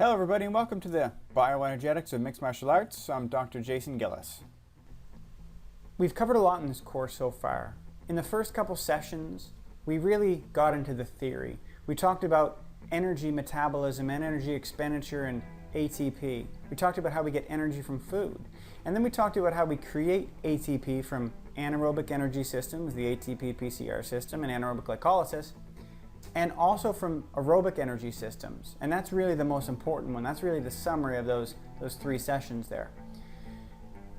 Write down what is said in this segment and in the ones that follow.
Hello everybody and welcome to the Bioenergetics of Mixed Martial Arts. I'm Dr. Jason Gillis. We've covered a lot in this course so far. In the first couple sessions, we really got into the theory. We talked about energy metabolism and energy expenditure and ATP. We talked about how we get energy from food. And then we talked about how we create ATP from anaerobic energy systems, the ATP-PCr system, and anaerobic glycolysis, and also from aerobic energy systems. And that's really the most important one. That's really the summary of those three sessions there.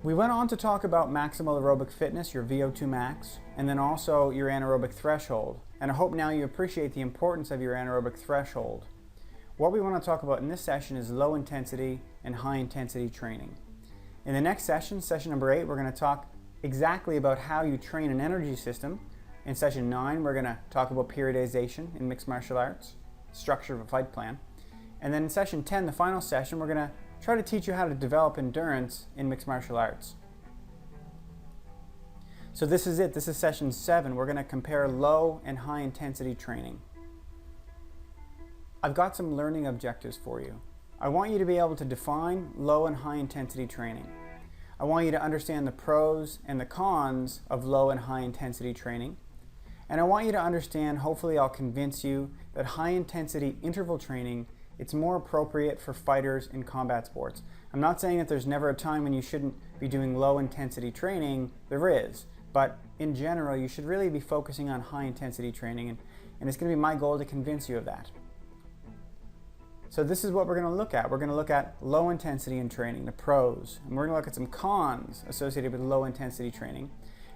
We went on to talk about maximal aerobic fitness, your VO2 max, and then also your anaerobic threshold. And I hope now you appreciate the importance of your anaerobic threshold. What we want to talk about in this session is low intensity and high intensity training. In the next session, session number 8, we're going to talk exactly about how you train an energy system. In session 9, we're going to talk about periodization in mixed martial arts, structure of a fight plan. And then in session 10, the final session, we're going to try to teach you how to develop endurance in mixed martial arts. So this is it. This is session 7. We're going to compare low and high intensity training. I've got some learning objectives for you. I want you to be able to define low and high intensity training. I want you to understand the pros and the cons of low and high intensity training. And I want you to understand, hopefully I'll convince you, that high intensity interval training, it's more appropriate for fighters in combat sports. I'm not saying that there's never a time when you shouldn't be doing low intensity training. There is. But in general, you should really be focusing on high intensity training. And it's going to be my goal to convince you of that. So this is what we're going to look at. We're going to look at low intensity in training, the pros. And we're going to look at some cons associated with low intensity training.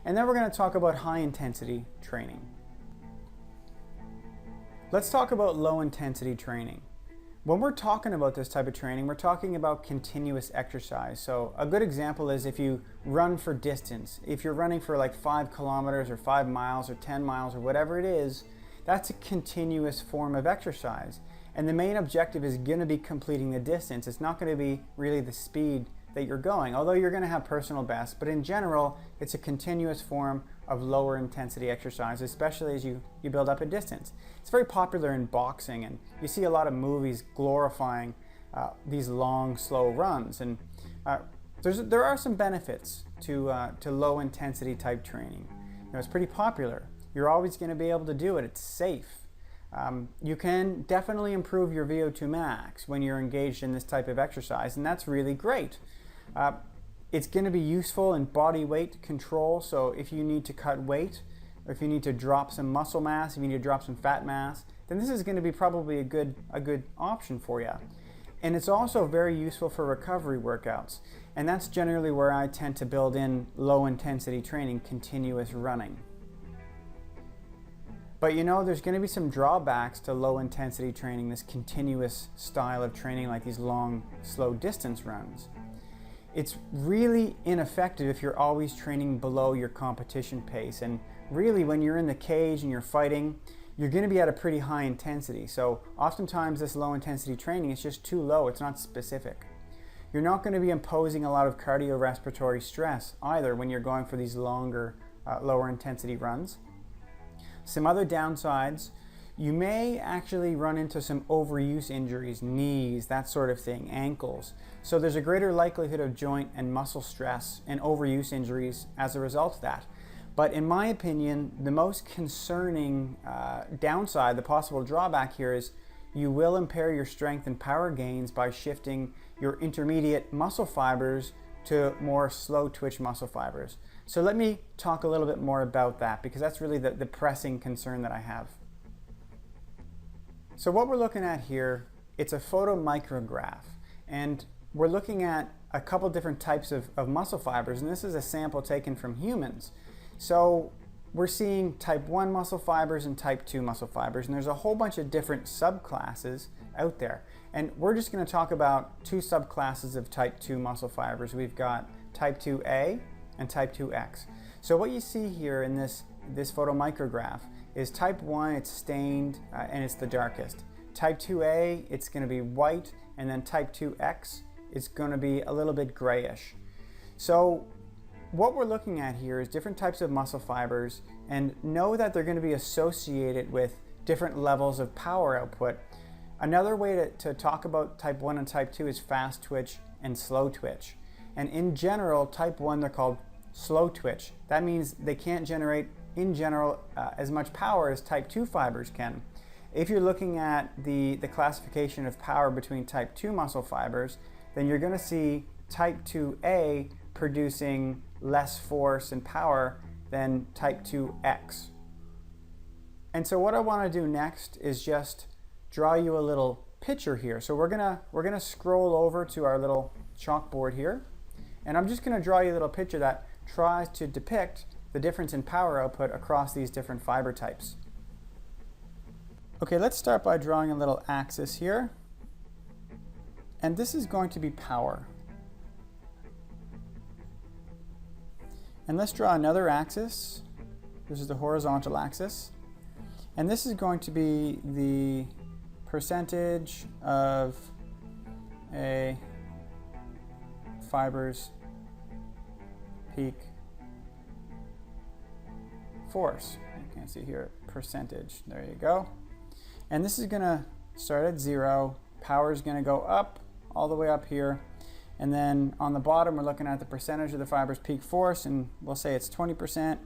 And then we're going to talk about high intensity training. Let's talk about low intensity training. When we're talking about this type of training, we're talking about continuous exercise. So a good example is if you run for distance. If you're running for like 5 kilometers or 5 miles or 10 miles or whatever it is, that's a continuous form of exercise. And the main objective is going to be completing the distance. It's not going to be really the speed that you're going, although you're going to have personal bests, but in general, it's a continuous form of lower intensity exercise, especially as you build up a distance. It's very popular in boxing, and you see a lot of movies glorifying these long, slow runs. And there are some benefits to low intensity type training. It's pretty popular. You're always going to be able to do it. It's safe. You can definitely improve your VO2 max when you're engaged in this type of exercise, and that's really great. It's going to be useful in body weight control, so if you need to cut weight, or if you need to drop some muscle mass, if you need to drop some fat mass, then this is going to be probably a good option for you. And it's also very useful for recovery workouts, and that's generally where I tend to build in low intensity training, continuous running. But there's going to be some drawbacks to low intensity training, this continuous style of training like these long, slow distance runs. It's really ineffective if you're always training below your competition pace. And really when you're in the cage and you're fighting, you're going to be at a pretty high intensity. So oftentimes this low intensity training is just too low. It's not specific. You're not going to be imposing a lot of cardiorespiratory stress either when you're going for these longer, lower intensity runs. Some other downsides, you may actually run into some overuse injuries, knees, that sort of thing, ankles. So there's a greater likelihood of joint and muscle stress and overuse injuries as a result of that. But in my opinion, the most concerning downside, the possible drawback here is you will impair your strength and power gains by shifting your intermediate muscle fibers to more slow twitch muscle fibers. So let me talk a little bit more about that because that's really the pressing concern that I have. So what we're looking at here, it's a photomicrograph, and we're looking at a couple different types of muscle fibers, and this is a sample taken from humans. So we're seeing type 1 muscle fibers and type 2 muscle fibers, and there's a whole bunch of different subclasses out there. And we're just going to talk about 2 subclasses of type 2 muscle fibers. We've got type 2A and type 2X. So what you see here in this photomicrograph is type 1, it's stained and it's the darkest. Type 2A, it's going to be white, and then type 2X, it's going to be a little bit grayish. So what we're looking at here is different types of muscle fibers, and know that they're going to be associated with different levels of power output. Another way to talk about type 1 and type 2 is fast twitch and slow twitch. And in general, type 1, they're called slow twitch. That means they can't generate, in general, as much power as type 2 fibers can. If you're looking at the classification of power between type 2 muscle fibers, then you're going to see type 2A producing less force and power than type 2X. And so what I want to do next is just draw you a little picture here. So we're gonna scroll over to our little chalkboard here, and I'm just gonna draw you a little picture that tries to depict the difference in power output across these different fiber types. Okay, let's start by drawing a little axis here, and this is going to be power. And let's draw another axis. This is the horizontal axis, and this is going to be the percentage of a fiber's peak force. You can see here, percentage. There you go. And this is going to start at 0. Power is going to go up, all the way up here. And then on the bottom, we're looking at the percentage of the fiber's peak force, and we'll say it's 20%,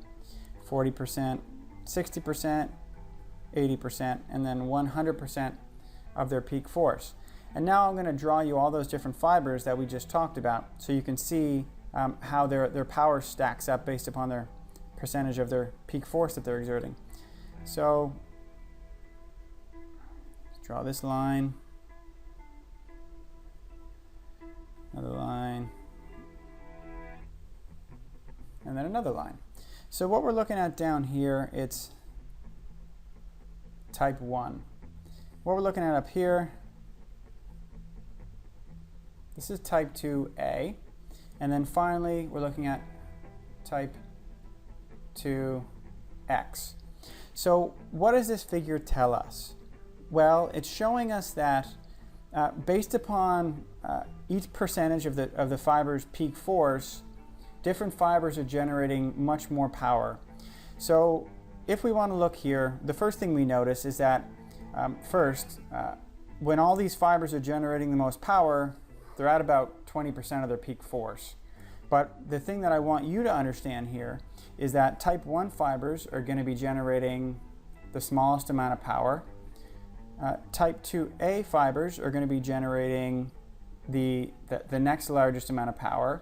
40%, 60%, 80%, and then 100% of their peak force. And now I'm going to draw you all those different fibers that we just talked about, so you can see how their power stacks up based upon their percentage of their peak force that they're exerting. So let's draw this line, another line, and then another line. So what we're looking at down here, it's type 1. What we're looking at up here, this is type 2A. And then finally, we're looking at type 2X. So what does this figure tell us? Well, it's showing us that based upon each percentage of the fiber's peak force, different fibers are generating much more power. So if we want to look here, the first thing we notice is that when all these fibers are generating the most power, they're at about 20% of their peak force. But the thing that I want you to understand here is that type 1 fibers are going to be generating the smallest amount of power. Type 2A fibers are going to be generating the next largest amount of power.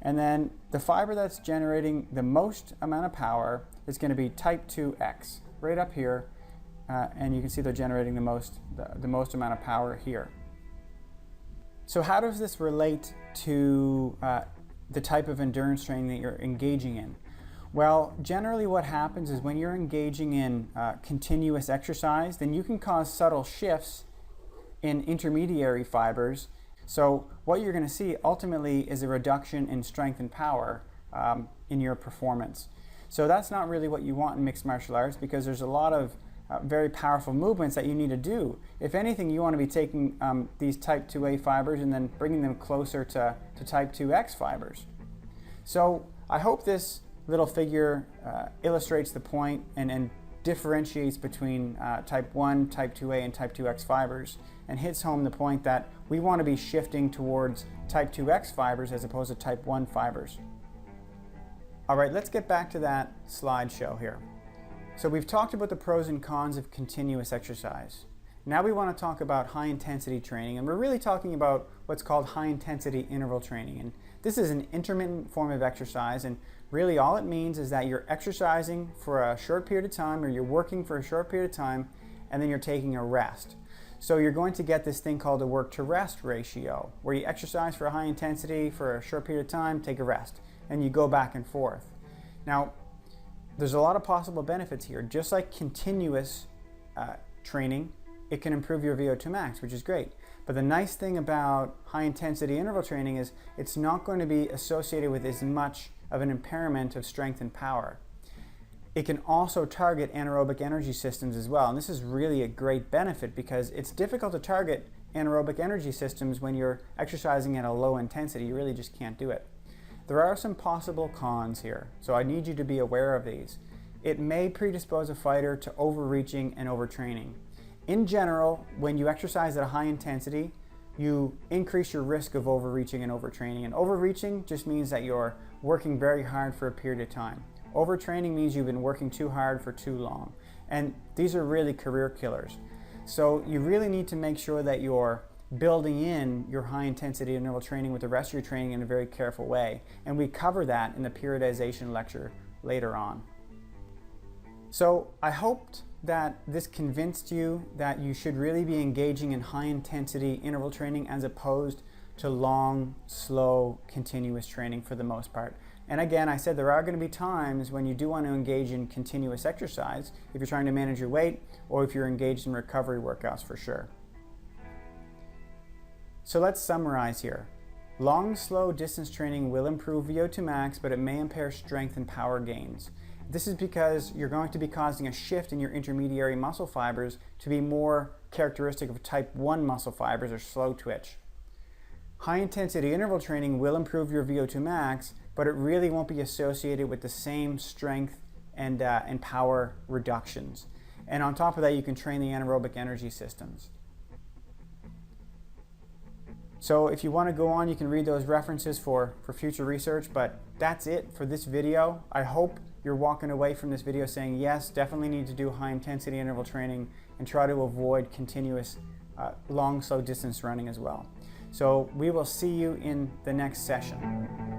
And then the fiber that's generating the most amount of power is going to be type 2X, right up here. And you can see they're generating the most amount of power here. So how does this relate to the type of endurance training that you're engaging in? Well, generally what happens is when you're engaging in continuous exercise, then you can cause subtle shifts in intermediary fibers. So what you're going to see ultimately is a reduction in strength and power in your performance. So that's not really what you want in mixed martial arts, because there's a lot of very powerful movements that you need to do. If anything, you want to be taking these type 2A fibers and then bringing them closer to type 2X fibers. So I hope this little figure illustrates the point and differentiates between type 1, type 2A, and type 2X fibers, and hits home the point that we want to be shifting towards type 2X fibers as opposed to type 1 fibers. All right, let's get back to that slideshow here. So we've talked about the pros and cons of continuous exercise. Now we want to talk about high intensity training, and we're really talking about what's called high intensity interval training. And this is an intermittent form of exercise, and really all it means is that you're exercising for a short period of time, or you're working for a short period of time, and then you're taking a rest. So you're going to get this thing called a work to rest ratio, where you exercise for a high intensity for a short period of time, take a rest, and you go back and forth. Now, there's a lot of possible benefits here. Just like continuous training, it can improve your VO2 max, which is great. But the nice thing about high intensity interval training is it's not going to be associated with as much of an impairment of strength and power. It can also target anaerobic energy systems as well. And this is really a great benefit, because it's difficult to target anaerobic energy systems when you're exercising at a low intensity. You really just can't do it. There are some possible cons here, so I need you to be aware of these. It may predispose a fighter to overreaching and overtraining. In general, when you exercise at a high intensity, you increase your risk of overreaching and overtraining. And overreaching just means that you're working very hard for a period of time. Overtraining means you've been working too hard for too long. And these are really career killers. So you really need to make sure that you're building in your high intensity interval training with the rest of your training in a very careful way. And we cover that in the periodization lecture later on. So I hoped that this convinced you that you should really be engaging in high intensity interval training as opposed to long, slow, continuous training for the most part. And again, I said there are going to be times when you do want to engage in continuous exercise if you're trying to manage your weight or if you're engaged in recovery workouts for sure. So let's summarize here. Long, slow distance training will improve VO2 max, but it may impair strength and power gains. This is because you're going to be causing a shift in your intermediary muscle fibers to be more characteristic of type 1 muscle fibers or slow twitch. High intensity interval training will improve your VO2 max, but it really won't be associated with the same strength and power reductions. And on top of that, you can train the anaerobic energy systems. So if you want to go on, you can read those references for future research, but that's it for this video. I hope you're walking away from this video saying, yes, definitely need to do high intensity interval training and try to avoid continuous long, slow distance running as well. So we will see you in the next session.